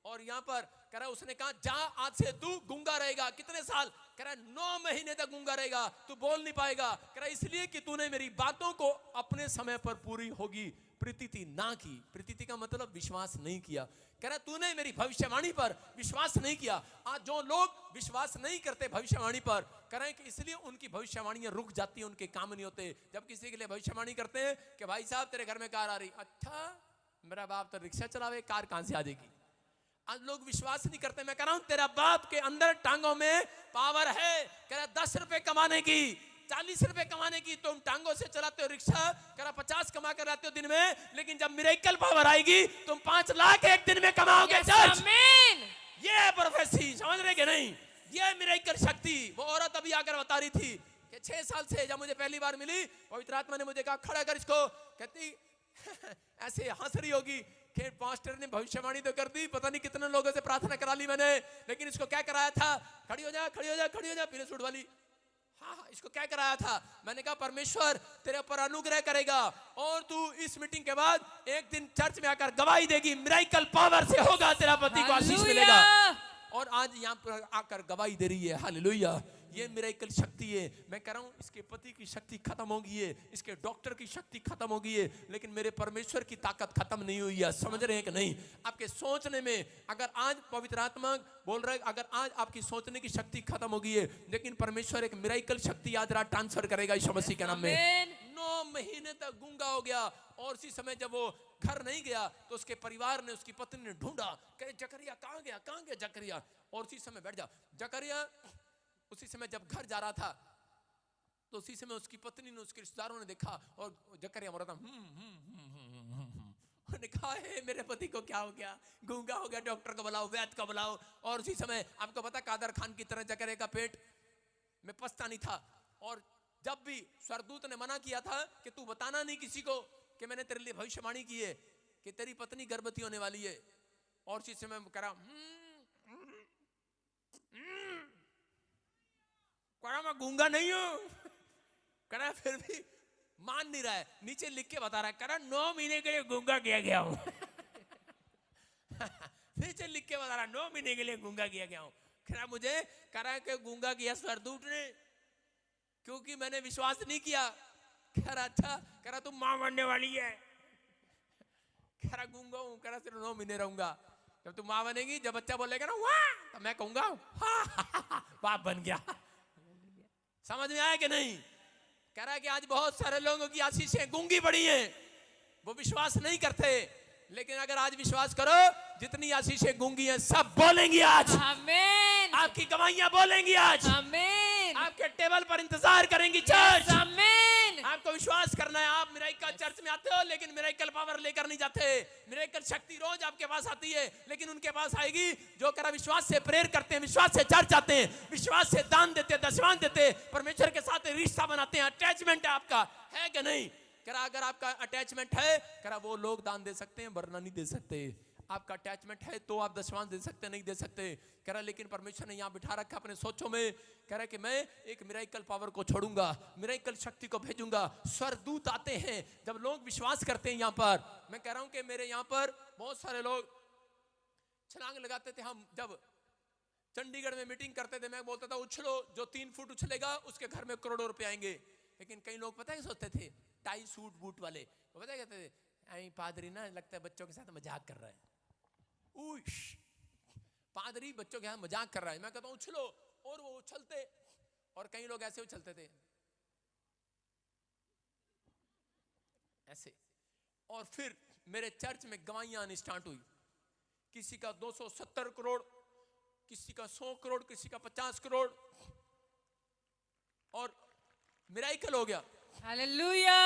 Speaker 1: और यहाँ पर कह रहा उसने कहा जा आज से तू गूंगा रहेगा। कितने साल? कह रहा 9 महीने तक गूंगा रहेगा, तू बोल नहीं पाएगा। कह रहा इसलिए कि तूने मेरी बातों को अपने समय पर पूरी होगी प्रीति ना की। प्रीति का मतलब विश्वास नहीं किया। कह रहा तूने मेरी भविष्यवाणी पर विश्वास नहीं किया। आज जो लोग विश्वास नहीं करते भविष्यवाणी पर, कह रहे हैं कि इसलिए उनकी भविष्यवाणियां रुक जाती हैं, उनके काम नहीं होते। जब किसी के लिए भविष्यवाणी करते हैं कि भाई साहब तेरे घर में कार आ रही, अच्छा मेरा बाप तो रिक्शा चलावे, कार कहां से आ जाएगी। आज लोग विश्वास नहीं करते। मैं कह रहा हूं तेरा बाप के अंदर टांगों में पावर है। कह रहा 10 रुपए कमाने की, 40 रुपए कमाने की, तुम टांगों से चलाते हो रिक्शा, कह रहा 50 कमा कर लाते हो दिन में, लेकिन जब मिरेकल पावर आएगी तुम 5 लाख एक दिन में कमाओगे। चर्च, ये प्रोफेसी समझ रहे कि नहीं? ये मिरेकल शक्ति। वो औरत अभी आकर बता रही थी कि 6 साल से जब मुझे पहली बार मिली, पवित्र आत्मा ने मुझे कहा खड़ा कर इसको। कहती ऐसे हंस रही होगी कि पास्टर ने भविष्यवाणी तो कर दी, पता नहीं कितने लोगों से प्रार्थना करा ली मैंने, लेकिन इसको क्या कराया था? खड़ी हो जा, खड़ी हो जा, खड़ी हो जा, पीले सूट वाली। हाँ, इसको क्या कराया था? मैंने कहा परमेश्वर तेरे ऊपर अनुग्रह करेगा और तू इस मीटिंग के बाद एक दिन चर्च में आकर गवाही देगी, मिरेकल पावर से होगा, तेरा पति को आशीष मिलेगा। और आज यहाँ पर आकर गवाही दे रही है। हालेलुया। ये मिरेकल शक्ति है। मैं कह रहा हूँ इसके पति की शक्ति खत्म हो गई है, इसके डॉक्टर की शक्ति खत्म हो गई है, लेकिन मेरे परमेश्वर की ताकत खत्म नहीं हुई है। समझ रहे हैं कि नहीं? आपके सोचने में अगर आज पवित्र आत्मा बोल रहे, अगर आज आपकी सोचने की शक्ति खत्म हो गई है, लेकिन परमेश्वर एक मिरेकल शक्ति आज रात ट्रांसफर करेगा यीशु मसीह के नाम में। 9 महीने तक गूंगा हो गया और उसी समय जब वो घर नहीं गया तो उसके परिवार ने, उसकी पत्नी ने ढूंढा, कहे जकरिया कहाँ गया, कहाँ गया जकरिया? और उसी समय बैठ जा जकरिया। उसी समय जब घर जा रहा था तो उसी समय उसकी पत्नी ने, उसके रिश्तेदारों ने देखा और जकरिया मर रहा था। उन्होंने कहा है मेरे पति को क्या हो गया, गूंगा हो गया, डॉक्टर को बुलाओ, वैद्य को बुलाओ। और उसी समय आपको पता कादर खान की तरह जकरिया का पेट में पछता नहीं था। और जब भी स्वर्गदूत ने मना किया था कि तू बताना नहीं किसी को कि मैंने तेरे लिए भविष्यवाणी की है कि तेरी पत्नी गर्भवती होने वाली है। और उसी समय करा मैं गूंगा नहीं हूं, करा फिर भी मान नहीं रहा है। नीचे लिख के बता रहा है, करा 9 महीने के लिए गूंगा किया गया हूं। नीचे लिख के बता रहा 9 महीने के लिए गूंगा किया गया हूं। करा मुझे करा के गूंगा किया स्वर्गदूत ने, क्योंकि मैंने विश्वास नहीं किया। कह रहा अच्छा, कह रहा तुम मां बनने वाली है। कह रहा गूंगा हूं, कह रहा सिर्फ 9 महीने रहूंगा। जब तुम मां बनेगी, जब बच्चा बोलेगा ना वाह, तो मैं कहूंगा बाप बन गया। समझ में आया कि नहीं? कह रहा है कि आज बहुत सारे लोगों की आशीषें गूंगी पड़ी हैं, वो विश्वास नहीं करते। लेकिन अगर आज विश्वास करो, जितनी आशीषें गूंगी हैं सब बोलेंगी आज। आमीन। आपकी गवाहियां बोलेंगी आज। आमीन। आपके टेबल पर इंतजार करेंगी चर्च। आमीन। आपको विश्वास करना है। आप मिरेकल चर्च में आते हो लेकिन मिरेकल पावर लेकर नहीं जाते। मिरेकल शक्ति रोज आपके पास आती है, लेकिन उनके पास आएगी जो करा विश्वास से प्रेयर करते हैं, विश्वास से चर्च आते हैं, विश्वास से दान देते हैं, दशवान देते हैं, परमेश्वर के साथ रिश्ता बनाते हैं। अटैचमेंट है आपका, है कि नहीं? करा अगर आपका अटैचमेंट है, करा वो लोग दान दे सकते हैं, वरना नहीं दे सकते। आपका अटैचमेंट है तो आप दशवान दे सकते, नहीं दे सकते। कह रहा लेकिन परमेश्वर ने यहाँ बिठा रखा अपने सोचों में। कह रहा कि मैं एक मिरेकल पावर को छोड़ूंगा, मिरेकल शक्ति को भेजूंगा। स्वर्गदूत आते हैं जब लोग विश्वास करते हैं। यहाँ पर मैं कह रहा हूं कि मेरे यहाँ पर बहुत सारे लोग छलांग लगाते थे। हम जब चंडीगढ़ में मीटिंग करते थे, मैं बोलता था उछलो, जो 3 फुट उछलेगा उसके घर में करोड़ों रुपए आएंगे। लेकिन कई लोग पता है सोचते थे, टाई सूट बूट वाले, वो पता है कहते थे आई पादरी ना लगता है बच्चों के साथ मजाक कर रहा है। उश, पादरी बच्चों के साथ मजाक कर रहा है। मैं कहता हूं उछलो, और वो उछलते। और कई लोग ऐसे उछलते थे ऐसे। और फिर मेरे चर्च में गवाहियां आनी स्टार्ट हुई। किसी का 270 करोड़, किसी का 100 करोड़, किसी का 50 करोड़, और मिरेकल हो गया। हालेलुया।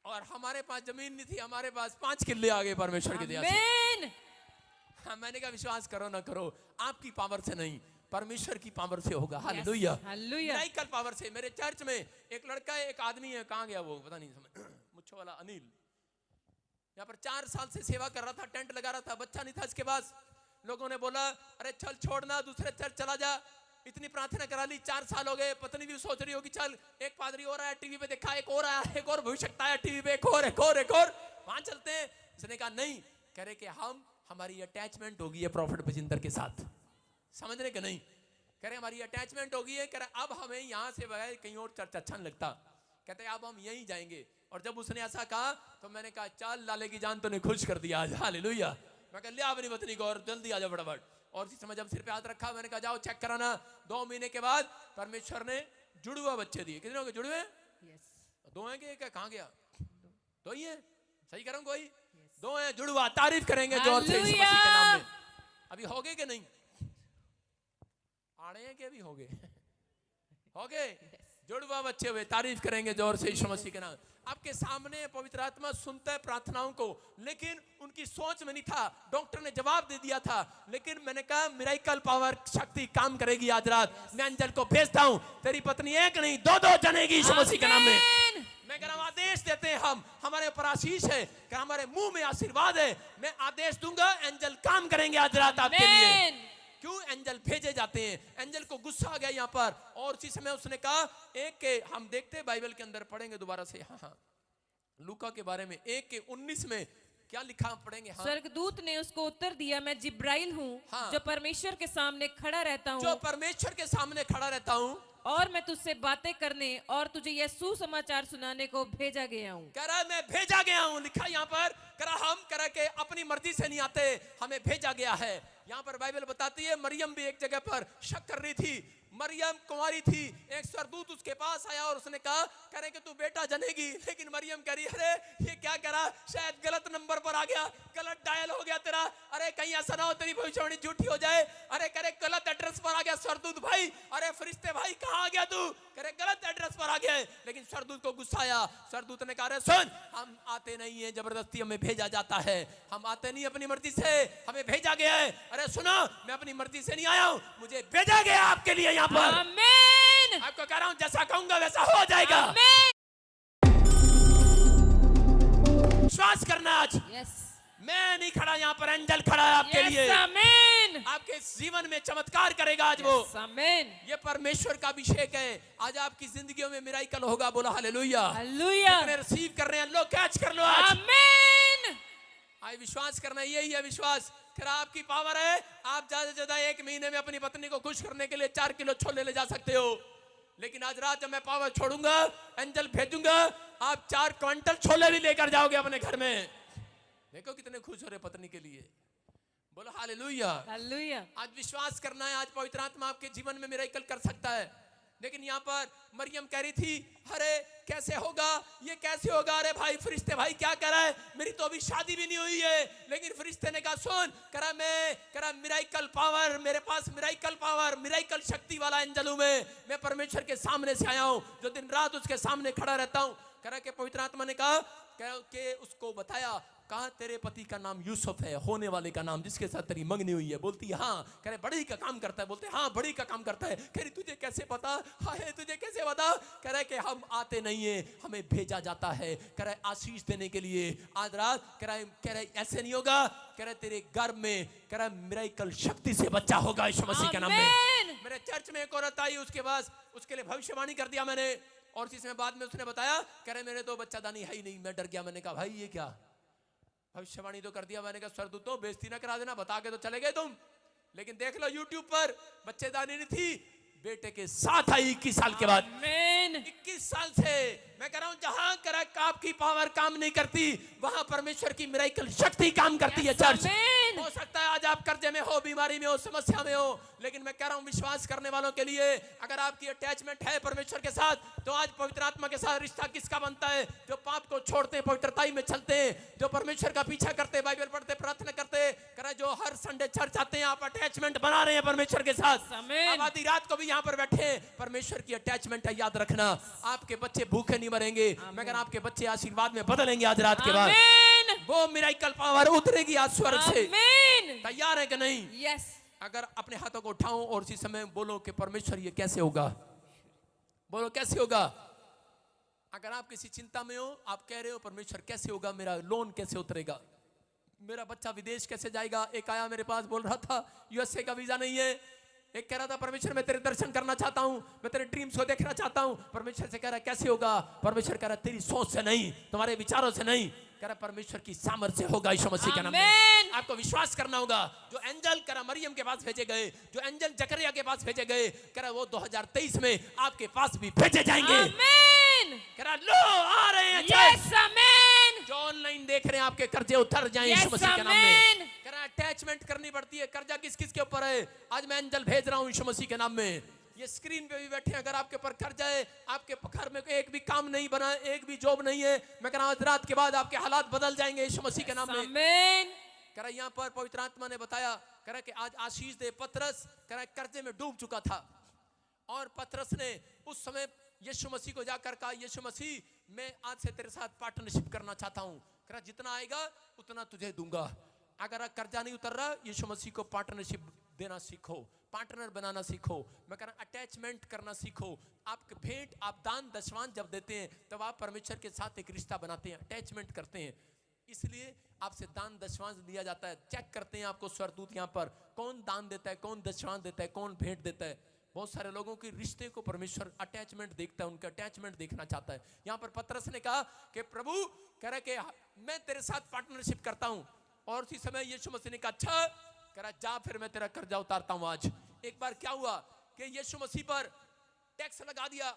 Speaker 1: और हमारे पास जमीन नहीं थी, हमारे पास 5 किले आ गए परमेश्वर की दया से। हाँ, मैंने कहा विश्वास करो ना करो, आपकी पावर से नहीं, परमेश्वर की पावर से होगा। हालेलुया। मिरेकल पावर से। मेरे चर्च में एक लड़का है, एक आदमी है, कहाँ गया वो पता नहीं, समझ मुच्छो वाला अनिल, यहाँ पर 4 साल से सेवा कर रहा था, टेंट लगा रहा था, बच्चा नहीं था इसके पास। लोगों ने बोला अरे चल छोड़ना, दूसरे चर्च चला जा। इतनी प्रार्थना करा ली, 4 साल हो गए। पत्नी भी सोच रही होगी चल एक पादरी और आया टीवी पे, देखा एक और आया, एक और भविष्यता है टीवी पे, एक और वहां चलते हैं। उसने कहा नहीं, कह रहे कि हमारी अटैचमेंट होगी है प्रॉफिट बजिंदर के साथ। समझ रहे कि नहीं? कह रहे हमारी अटैचमेंट होगी है। कह रहे अब हमें यहाँ से बगैर कहीं और चर्च अच्छा नहीं लगता। कहते अब हम यहीं जाएंगे। और जब उसने ऐसा कहा तो मैंने कहा चल लाले की जान तूने खुश कर दिया आज, हालेलुया। मैं कहा ले अपनी पत्नी को और जल्दी आ जाओ फटाफट। और इसी समय जब सिर पे हाथ रखा मैंने कहा जाओ चेक कराना। 2 महीने के बाद परमेश्वर ने जुड़वा बच्चे दिए। कितने हो गए जुड़वे? दो हैं कि एक है? कहाँ गया? दो ही है, सही कर रहा हूं? कोई दो हैं जुड़वा। तारीफ करेंगे जोर से यीशु मसीह के नाम में। अभी हो गए कि नहीं? आड़े हैं कि अभी हो गए? हो गए जुड़वा बच्चे हुए। तारीफ करेंगे जोर से यीशु मसीह के नाम। आपके सामने पवित्र आत्मा सुनता है प्रार्थनाओं को, लेकिन उनकी सोच में नहीं था। डॉक्टर ने जवाब दे दिया था, लेकिन मैंने कहा मिरेकल पावर शक्ति काम करेगी आज रात। मैं एंजल को भेजता हूं, तेरी पत्नी एक नहीं 2-2 जनेगी यीशु मसीह के नाम में। मैं कह रहा हूं आदेश देते हैं हम, हमारे ऊपर आशीष है कि हमारे मुंह में आशीर्वाद है। मैं आदेश दूंगा, एंजल काम करेंगे आज रात आपके लिए। क्यों? एंजल भेजे जाते हैं। एंजल को गुस्सा आ गया यहाँ पर, और उसी समय उसने कहा एक के, हम देखते बाइबल के अंदर पढ़ेंगे दोबारा से, हाँ लूका के बारे में 1:19 में क्या लिखा पढ़ेंगे। हाँ।
Speaker 2: स्वर्गदूत ने उसको उत्तर दिया, मैं जिब्राइल हूँ,
Speaker 1: हाँ।
Speaker 2: जो परमेश्वर के सामने खड़ा रहता हूँ,
Speaker 1: जो परमेश्वर के सामने खड़ा रहता हूँ,
Speaker 2: और मैं तुझसे बातें करने और तुझे यह सुसमाचार सुनाने को भेजा गया हूँ।
Speaker 1: कह रहा मैं भेजा गया हूँ। लिखा यहाँ पर, कह रहा हम कह के अपनी मर्जी से नहीं आते, हमें भेजा गया है। यहाँ पर बाइबल बताती है मरियम भी एक जगह पर शक कर रही थी। मरियम कुंवारी थी, एक स्वर्गदूत उसके पास आया और उसने कहा कह रहे कि तू बेटा जनेगी। लेकिन मरियम कह रही अरे ये क्या करा, शायद गलत नंबर पर आ गया, गलत डायल हो गया तेरा। अरे कहीं ऐसा ना हो तेरी भविष्यवाणी झूठी हो जाए। अरे करे गलत एड्रेस पर आ गया स्वर्गदूत भाई। अरे फरिश्ते भाई कहाँ आ गया तू? करे गलत एड्रेस पर आ गया है। लेकिन स्वर्गदूत को गुस्सा आया। स्वर्गदूत ने कहा अरे सुन, हम आते नहीं है जबरदस्ती, हमें भेजा जाता है। हम आते नहीं अपनी मर्जी से, हमें भेजा गया है। अरे सुनो, मैं अपनी मर्जी से नहीं आया हूं, मुझे भेजा गया आपके लिए यहाँ पर।
Speaker 2: आमीन।
Speaker 1: आपको कह रहा हूं जैसा कहूंगा वैसा हो जाएगा।
Speaker 2: आमीन।
Speaker 1: विश्वास करना आज।
Speaker 2: यस।
Speaker 1: मैं नहीं खड़ा यहाँ पर, एंजल खड़ा है आपके लिए।
Speaker 2: यस, आमीन।
Speaker 1: आपके जीवन में चमत्कार करेगा आज वो।
Speaker 2: यस, आमीन।
Speaker 1: ये परमेश्वर का अभिषेक है। आज आपकी जिंदगियों में मिराकल होगा। बोला हालेलुया।
Speaker 2: हालेलुया।
Speaker 1: जितने रिसीव कर रहे हैं लो कैच कर लो आज।
Speaker 2: आमीन।
Speaker 1: आज विश्वास करना, यही है विश्वास। फिर आपकी पावर है, आप ज्यादा से ज्यादा 1 महीने में अपनी पत्नी को खुश करने के लिए 4 किलो छोले ले जा सकते हो। लेकिन आज रात जब मैं पावर छोड़ूंगा, एंजल भेजूंगा, आप 4 क्विंटल छोले भी लेकर जाओगे अपने घर में। देखो कितने खुश हो रहे पत्नी के लिए। बोलो हालेलुया।
Speaker 2: हालेलुया।
Speaker 1: आज विश्वास करना है, आज पवित्र आत्मा आपके जीवन में मिरेकल कर सकता है। लेकिन यहाँ पर मरियम कह रही थी अरे कैसे होगा, ये कैसे होगा? अरे भाई फरिश्ते भाई क्या कर रहा है, मेरी तो अभी शादी भी नहीं हुई है। लेकिन फरिश्ते ने कहा सुन, करा मिराकल पावर, मेरे पास मिराकल पावर, मिराकल शक्ति वाला एंजल हूं मैं परमेश्वर के सामने से आया हूं, जो दिन रात उसके सामने खड़ा रहता हूं। करा के पवित्र आत्मा ने कहा कि उसको बताया, कहा तेरे पति का नाम यूसुफ है, होने वाले का नाम, जिसके साथ तेरी मंगनी हुई है। बोलती है हाँ। कह रहे बड़ी का काम करता है। बोलते हाँ बड़ी का काम करता है। कह रही तुझे कैसे पता? हाय तुझे कैसे पता? कह रहे कि हम आते नहीं है, हमें भेजा जाता है। कह रहे आशीष देने के लिए आज रात। कह रहे ऐसे नहीं होगा। कह रहे तेरे गर्भ में कह रहे मिरेकल शक्ति से बच्चा होगा यीशु मसीह के नाम में। मेरे चर्च में एक औरत आई, उसके पास उसके लिए भविष्यवाणी कर दिया मैंने, और इसमें बाद में उसने बताया कह रहे मेरे तो बच्चादानी है ही नहीं। मैं डर गया। मैंने कहा भाई ये क्या भविष्यवाणी तो कर दिया। मैंने कहा स्वर्गदूतों बेइज्जती ना करा देना, बता के तो चले गए तुम। लेकिन देख लो यूट्यूब पर बच्चेदानी नहीं थी, बेटे के साथ आई 21 साल के बाद। 21 साल से मैं कह रहा हूं जहां आपकी पावर काम नहीं करती, वहां परमेश्वर की मिरेकल शक्ति काम करती है। चर्च हो सकता है आज आप कर्जे में हो, बीमारी में हो, समस्या में हो, लेकिन मैं कह रहा हूं विश्वास करने वालों के लिए अगर आपकी अटैचमेंट है परमेश्वर के साथ, तो आज पवित्र आत्मा के साथ रिश्ता किसका बनता है? जो पाप को छोड़ते हैं, पवित्रताई में चलते हैं, जो परमेश्वर का पीछा करते, बाइबल पढ़ते, प्रार्थना करते, जो हर संडे चर्च आते हैं, आप अटैचमेंट बना रहे हैं परमेश्वर के साथ। अब आधी रात को भी यहाँ पर बैठे, परमेश्वर की अटैचमेंट है, याद रखना। आपके बच्चे भूखे नहीं मरेंगे, मगर आपके बच्चे आशीर्वाद में बदलेंगे आज रात के बाद। वो मिरेकल पावर उतरेगी आज स्वर्ग से। तैयार है कि नहीं?
Speaker 2: यस।
Speaker 1: अगर अपने हाथों को उठाओ और इसी समय बोलो कि परमेश्वर ये कैसे होगा। बोलो कैसे होगा। अगर आप किसी चिंता में हो, आप कह रहे हो परमेश्वर कैसे होगा, मेरा लोन कैसे उतरेगा, मेरा बच्चा विदेश कैसे जाएगा। एक आया मेरे पास बोल रहा था यूएसए का वीजा नहीं है। एक कह रहा था परमेश्वर मैं तेरे दर्शन करना चाहता हूं, मैं तेरे ड्रीम्स को देखना चाहता हूं। परमेश्वर से कह रहा कैसे होगा? परमेश्वर कह रहा तेरी सोच से नहीं, तुम्हारे विचारों से नहीं, कह रहा परमेश्वर की सामर्थ से होगा यीशु मसीह के नाम में। आपको विश्वास करना होगा। जो एंजल कह रहा मरियम के पास भेजे गए, जो एंजल जकरिया के पास भेजे गए, कह रहा वो 2023 में आपके पास भी भेजे जाएंगे। करा लो आ रहे हैं
Speaker 2: Yes, amen.
Speaker 1: जो ऑनलाइन देख रहे हैं आपके कर्जे उतर जाएं
Speaker 2: Yes,
Speaker 1: यीशु मसीह के नाम में।
Speaker 2: amen.
Speaker 1: करा अटैचमेंट करनी पड़ती है। कर्जा किस किस के ऊपर है? आज मैं एंजल भेज रहा हूं यीशु मसीह के नाम में। ये स्क्रीन पे भी बैठे हैं, अगर आपके ऊपर कर्जा है, आपके घर में एक भी काम नहीं बना, एक भी जॉब नहीं है, मैं कह रहा हूं आज रात के बाद आपके हालात बदल जाएंगे यीशु मसीह के नाम में।
Speaker 2: Amen.
Speaker 1: कह रहा यहाँ पर पवित्र आत्मा ने बताया, कह रहा कि आज आशीष दे पतरस कह रहा कर्जे में डूब चुका था और पतरस ने उस समय यीशु मसीह को जाकर कहा, यीशु मसीह मैं आज से तेरे साथ पार्टनरशिप करना चाहता हूँ। कह रहा जितना आएगा उतना तुझे दूंगा। अगर कर्जा नहीं उतर रहा, यीशु मसीह को पार्टनरशिप देना सीखो, पार्टनर बनाना सीखो। मैं कह रहा अटैचमेंट करना सीखो। आप भेंट, आप दान दशवान जब देते हैं तब आप परमेश्वर के साथ एक रिश्ता बनाते हैं, अटैचमेंट करते हैं। इसलिए आपसे दान दशवांश लिया जाता है। चेक करते हैं आपको स्वर्गदूत यहाँ पर कौन दान देता है, कौन दशवांश देता है, कौन भेंट देता है। बहुत सारे लोगों के रिश्ते को परमेश्वर अटैचमेंट देखता है, उनका अटैचमेंट देखना चाहता है। यहाँ पर पतरस ने कहा कि प्रभु कह रहा कि मैं तेरे साथ पार्टनरशिप करता हूँ। और उसी समय यीशु मसीह ने कहा अच्छा, कह रहा जा फिर मैं तेरा कर्जा उतारता हूँ आज। एक बार क्या हुआ कि यीशु मसीह पर टैक्स लगा दिया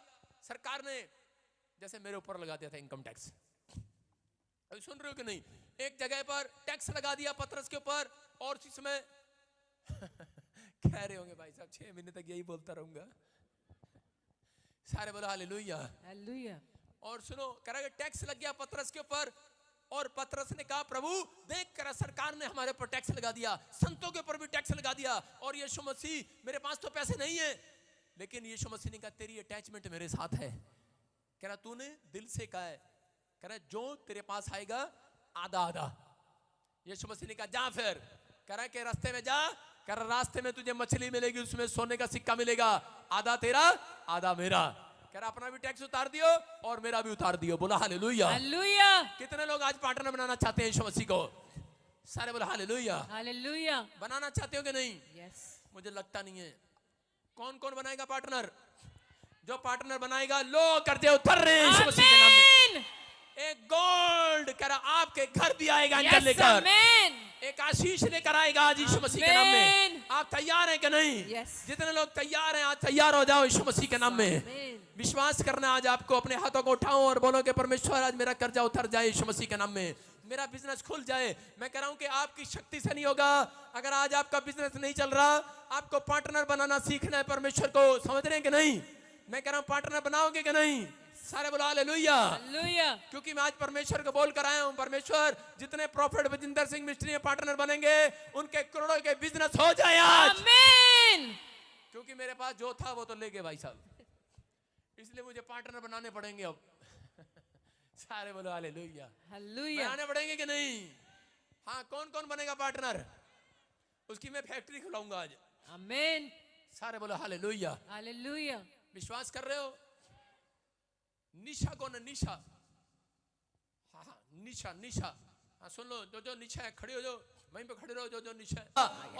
Speaker 1: सरकार ने, जैसे मेरे ऊपर लगा दिया था इनकम टैक्स। अभी सुन रहे हो कि नहीं? एक जगह पर टैक्स लगा दिया पतरस के ऊपर और उसी समय कह रहे होंगे भाई साहब 6 महीने तक यही बोलता रहूंगा। सारे बोलो हालेलुया।
Speaker 2: Hallelujah.
Speaker 1: और सुनो, कह रहा टैक्स लग गया पतरस के ऊपर और पतरस ने कहा प्रभु देख कर सरकार ने हमारे ऊपर टैक्स लगा दिया, संतों के ऊपर भी टैक्स लगा दिया और यीशु मसीह मेरे पास तो पैसे नहीं है। लेकिन यीशु मसीह ने कहा तेरी अटैचमेंट मेरे साथ है। कह रहा तूने दिल से कहा है, कह रहा जो तेरे पास आएगा आधा आधा। यीशु मसीह ने कहा जा फिर, कह रहा के रास्ते में जा, कह रहा रास्ते में तुझे मछली मिलेगी, उसमें सोने का सिक्का मिलेगा, आधा तेरा आधा मेरा। कह रहा अपना भी टैक्स उतार दियो और मेरा भी उतार दियो। बोला हालेलुया।
Speaker 2: Hallelujah.
Speaker 1: कितने लोग आज पार्टनर बनाना चाहते हैं यीशु मसीह को? सारे बोला हालेलुया।
Speaker 2: Hallelujah.
Speaker 1: बनाना चाहते हो कि नहीं?
Speaker 2: Yes.
Speaker 1: मुझे लगता नहीं है। कौन कौन बनाएगा पार्टनर? जो पार्टनर बनाएगा लो कर्जे उतर रहे हैं यीशु मसीह के नाम में।
Speaker 2: Amen.
Speaker 1: एक गोल्ड कह रहा आपके घर भी आएगा अंजल
Speaker 2: Yes,
Speaker 1: लेकर,
Speaker 2: amen.
Speaker 1: एक आशीष लेकर आएगा आज यीशु मसीह के नाम में।
Speaker 2: Amen.
Speaker 1: आप तैयार हैं कि नहीं?
Speaker 2: Yes.
Speaker 1: जितने लोग तैयार हैं आज तैयार हो जाओ यीशु मसीह के नाम में।
Speaker 2: Amen.
Speaker 1: विश्वास करना आज आपको, अपने हाथों को उठाओ और बोलो कि परमेश्वर आज मेरा कर्जा उतर जाए यीशु मसीह के नाम में, मेरा बिजनेस खुल जाए। मैं कह रहा हूं कि आपकी शक्ति से नहीं होगा। अगर आज आपका बिजनेस नहीं चल रहा, आपको पार्टनर बनाना सीखना है परमेश्वर को, समझ रहे हैं कि नहीं? मैं कह रहा हूं पार्टनर बनाओगे कि नहीं? सारे बोलो हालेलुया।
Speaker 2: Hallelujah.
Speaker 1: क्योंकि मैं आज परमेश्वर को बोल कर आया हूं, परमेश्वर जितने प्रॉफिट विजिंदर सिंह मिस्त्री में पार्टनर बनेंगे उनके करोड़ों के बिजनेस हो जाए आज।
Speaker 2: Amen.
Speaker 1: क्योंकि मेरे पास जो था वो तो ले गए भाई साहब, इसलिए मुझे पार्टनर बनाने पड़ेंगे अब। सारे बोलो हालेलुया।
Speaker 2: Hallelujah.
Speaker 1: बनाने पड़ेंगे कि नहीं? हाँ, कौन कौन बनेगा पार्टनर? उसकी मैं फैक्ट्री खुलाऊंगा आज।
Speaker 2: Amen.
Speaker 1: सारे बोलो हालेलुया।
Speaker 2: Hallelujah.
Speaker 1: विश्वास कर रहे हो? निशा कौन है? निशा, हाँ हाँ निशा, निशा, हाँ सुन लो, जो जो निशा है खड़े हो जाओ, वहीं पे खड़े रहो जो जो निशा है।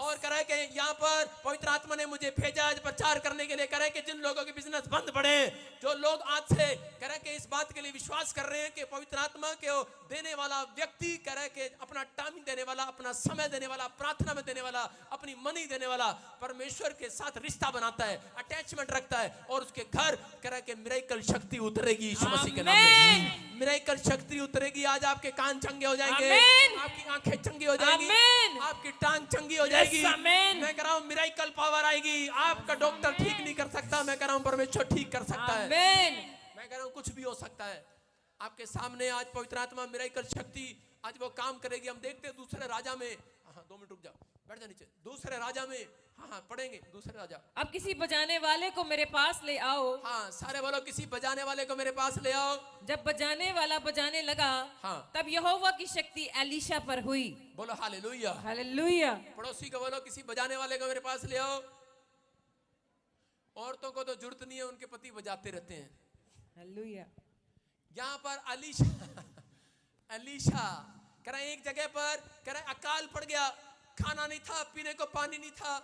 Speaker 1: और कह रहा है कि यहाँ पर पवित्र आत्मा ने मुझे भेजा आज प्रचार करने के लिए। कह रहा है कि जिन लोगों के बिजनेस बंद पड़े, जो लोग आज से कह रहा है कि इस बात के लिए विश्वास कर रहे हैं कि पवित्र आत्मा के देने वाला व्यक्ति, कह रहा है कि अपना टाइम देने वाला, अपना समय देने वाला, प्रार्थना में देने वाला, अपनी मनी देने वाला, परमेश्वर के साथ रिश्ता बनाता है, अटैचमेंट रखता है और उसके घर कह रहा है कि मिरेकल शक्ति उतरेगी यीशु मसीह के नाम में। मिरेकल शक्ति उतरेगी आज। आपके कान चंगे हो जाएंगे,
Speaker 2: Amen.
Speaker 1: आपकी आंखें चंगी हो जाएंगी,
Speaker 2: Amen.
Speaker 1: आपकी टांग चंगी हो जाएगी।
Speaker 2: Yes, amen.
Speaker 1: मैं कह रहा हूँ मिरेकल पावर आएगी। आपका डॉक्टर ठीक नहीं कर सकता, मैं कह रहा हूँ परमेश्वर ठीक कर सकता है।
Speaker 2: Amen.
Speaker 1: मैं कह रहा हूँ कुछ भी हो सकता है आपके सामने। आज पवित्र आत्मा मिरेकल शक्ति आज वो काम करेगी। हम देखते हैं दूसरे राजा में, हाँ 2 मिनट रुक जाओ, बैठ जा नीचे। दूसरे राजा में, हाँ हाँ पढ़ेंगे दूसरे राजा।
Speaker 2: अब किसी बजाने वाले को मेरे पास ले आओ।
Speaker 1: हाँ सारे बोलो किसी बजाने वाले को मेरे पास ले आओ।
Speaker 2: जब बजाने वाला बजाने लगा,
Speaker 1: हाँ।
Speaker 2: तब यहोवा की शक्ति एलीशा पर हुई।
Speaker 1: बोलो हालेलुया।
Speaker 2: हालेलुया।
Speaker 1: पड़ोसी को बोलो किसी बजाने वाले को मेरे पास ले आओ। औरतों को तो जरूरत नहीं है, उनके पति बजाते रहते हैं।
Speaker 2: हालेलुया।
Speaker 1: यहाँ पर अलीशा अलीशा कह रहा एक जगह पर कह रहा अकाल पड़ गया, खाना नहीं था, पीने को पानी नहीं था।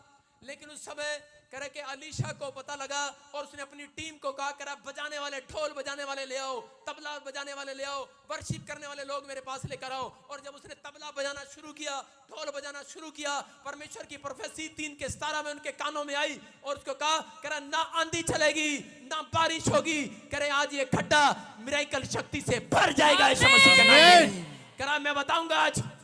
Speaker 1: लेकिन उस समय कह रहे कि अलीशा को पता लगा और उसने अपनी टीम को कहा, करा बजाने वाले, ढोल बजाने वाले ले आओ, तबला बजाने वाले ले आओ, वर्शिप करने वाले लोग मेरे पास लेकर आओ। और जब उसने तबला बजाना शुरू किया, ढोल बजाना शुरू किया, परमेश्वर की प्रोफेसी 3:17 में उनके कानों में आई और उसको कहा, करा ना आंधी चलेगी ना बारिश होगी, करे आज ये खड्डा मिरेकल शक्ति से भर जाएगा यीशु मसीह के नाम में। करा मैं बताऊंगा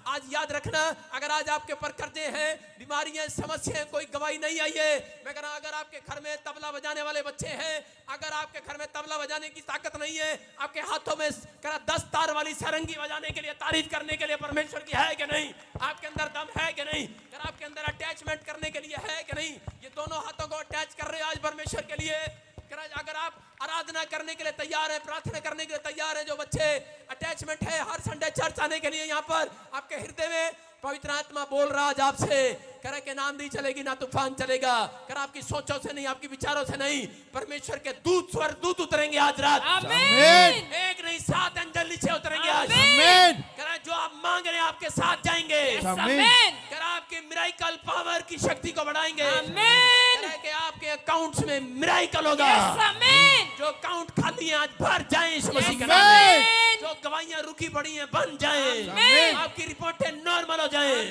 Speaker 1: आज याद रखना, अगर आज आपके ऊपर कर्जे हैं, बीमारियां, समस्याएं, कोई गवाही नहीं आई है, मैं कह रहा हूं अगर आपके घर में तबला बजाने वाले बच्चे हैं, अगर आपके घर में तबला बजाने की ताकत नहीं है, आपके हाथों में करा 10 तार वाली सारंगी बजाने के लिए, तारीफ करने के लिए परमेश्वर की है कि नहीं, आपके अंदर दम है कि नहीं, अगर आपके अंदर अटैचमेंट करने के लिए है कि नहीं, ये दोनों हाथों को अटैच कर रहे हैं आज परमेश्वर के लिए। अगर आप आराधना करने के लिए तैयार हैं, प्रार्थना करने के लिए तैयार हैं, जो बच्चे अटैचमेंट है हर संडे चर्च आने के लिए, यहाँ पर आपके हृदय में पवित्र आत्मा बोल रहा आज आपसे, कह के नाम नहीं चलेगी ना तूफान चलेगा, कर आपकी सोचों से नहीं, आपकी विचारों से नहीं, परमेश्वर के दूत, स्वर्ग दूत उतरेंगे आज रात।
Speaker 2: आमीन।
Speaker 1: एक नहीं 7 एंजल नीचे उतरेंगे आज।
Speaker 2: आमीन।
Speaker 1: कर जो आप मांग रहे हैं आपके साथ जाएंगे।
Speaker 2: आमीन।
Speaker 1: कर आपके मिराइकल पावर की शक्ति को बढ़ाएंगे।
Speaker 2: आमीन।
Speaker 1: कि आपके अकाउंट्स में मिराइकल होगा।
Speaker 2: आमीन।
Speaker 1: जो अकाउंट खाली है आज भर जाए यीशु मसीह के नाम में। जो गवाहियां रुकी पड़ी हैं बन जाए, आपकी रिपोर्टें नॉर्मल हो जाए,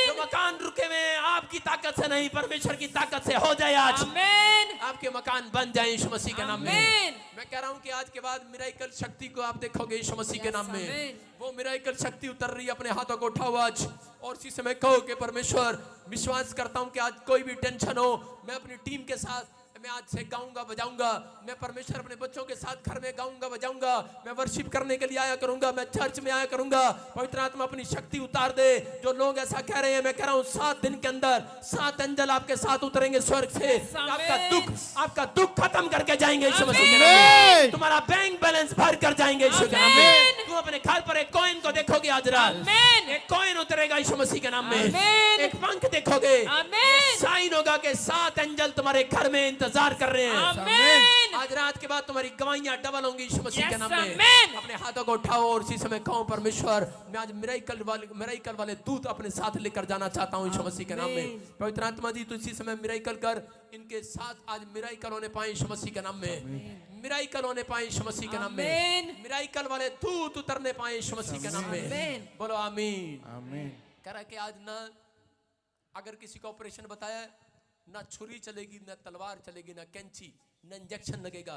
Speaker 1: जो मकान रुके हुए आपकी ताकत से नहीं परमेश्वर की ताकत से हो जाए आज।
Speaker 2: आमीन।
Speaker 1: आपके मकान बन जाए यीशु मसीह के नाम में।
Speaker 2: आमीन।
Speaker 1: मैं कह रहा हूं कि आज के बाद मिराइकल शक्ति को आप देखोगे यीशु मसीह के नाम में।
Speaker 2: आमीन।
Speaker 1: वो मिराइकल शक्ति उतर रही है, अपने हाथों को उठाओ आज और इसी समय कहो कि परमेश्वर, विश्वास करता हूं कि आज कोई भी टेंशन हो, मैं अपनी टीम के साथ मैं आज से गाऊंगा बजाऊंगा, मैं परमेश्वर अपने बच्चों के साथ घर में गाऊंगा बजाऊंगा, मैं वर्शिप करने के लिए आया करूंगा, मैं चर्च में आया करूंगा। पवित्र आत्मा अपनी शक्ति उतार दे। जो लोग ऐसा कह रहे हैं, मैं कह रहा हूं 7 दिन के अंदर 7 एंजल आपके साथ उतरेंगे स्वर्ग से, आपका दुख खत्म करके जाएंगे यीशु मसीह के नाम में। तुम्हारा बैंक बैलेंस भर कर जाएंगे यीशु के नाम में। तुम अपने घर पर एक कॉइन को देखोगे आज रात, एक कॉइन उतरेगा यीशु मसीह के नाम में, एक पंख देखोगे, साइन होगा कि 7 एंजल तुम्हारे घर में इंतजार कर रहे हैं।
Speaker 2: आमीन।
Speaker 1: आज रात के बाद तुम्हारी गवाहियां डबल होंगी यीशु मसीह के नाम में।
Speaker 2: आमीन।
Speaker 1: अपने हाथों को उठाओ और इसी समय कहो, परमेश्वर मैं आज मिराइकल वाले दूत अपने साथ लेकर जाना चाहता हूं यीशु मसीह के नाम में। पवित्र आत्मा जी तो इसी समय मिराइकल कर इनके साथ आज मिराइकल होने पाए यीशु मसीह के नाम में, मिराइकल होने पाए यीशु मसीह के नाम में, मिराइकल वाले दूत उतरने पाए यीशु मसीह के नाम में। बोलो आमीन।
Speaker 3: आमीन।
Speaker 1: कह रहा कि आज ना अगर किसी को ऑपरेशन बताया, ना छुरी चलेगी, ना तलवार चलेगी, ना कैंची, ना इंजेक्शन लगेगा,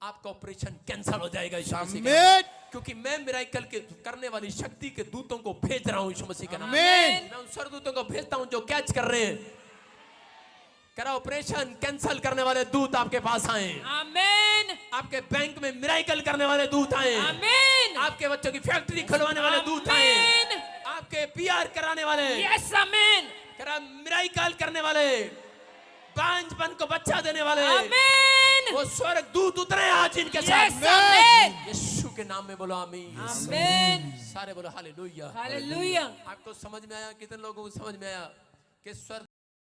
Speaker 1: आपका ऑपरेशन कैंसिल हो जाएगा यीशु मसीह के नाम में। क्योंकि मैं मिराइकल के करने वाली शक्ति के दूतों को भेज रहा हूं यीशु मसीह के नाम में। मैं उन स्वर्गदूतों को भेजता हूं जो कैच कर रहे हैं। करा ऑपरेशन कैंसिल करने वाले दूत आपके पास आए।
Speaker 2: आमीन।
Speaker 1: आपके बैंक में मिराइकल करने वाले दूत आए।
Speaker 2: आमीन।
Speaker 1: आपके बच्चों की फैक्ट्री खुलवाने वाले दूत आए। आपके पीआर कराने वाले,
Speaker 2: यस आमीन।
Speaker 1: करा मिराइकल करने वाले, बांझपन को बच्चा देने वाले,
Speaker 2: आमीन।
Speaker 1: वो स्वर्ग दूत उतरे आज इनके साथ।
Speaker 2: यस आमीन।
Speaker 1: यीशु के नाम में बोलो आमीन।
Speaker 2: आमीन।
Speaker 1: सारे बोलो हालेलुया।
Speaker 2: हालेलुया।
Speaker 1: आपको समझ में आया? कितने लोगों को समझ में आया कि स्वर्ग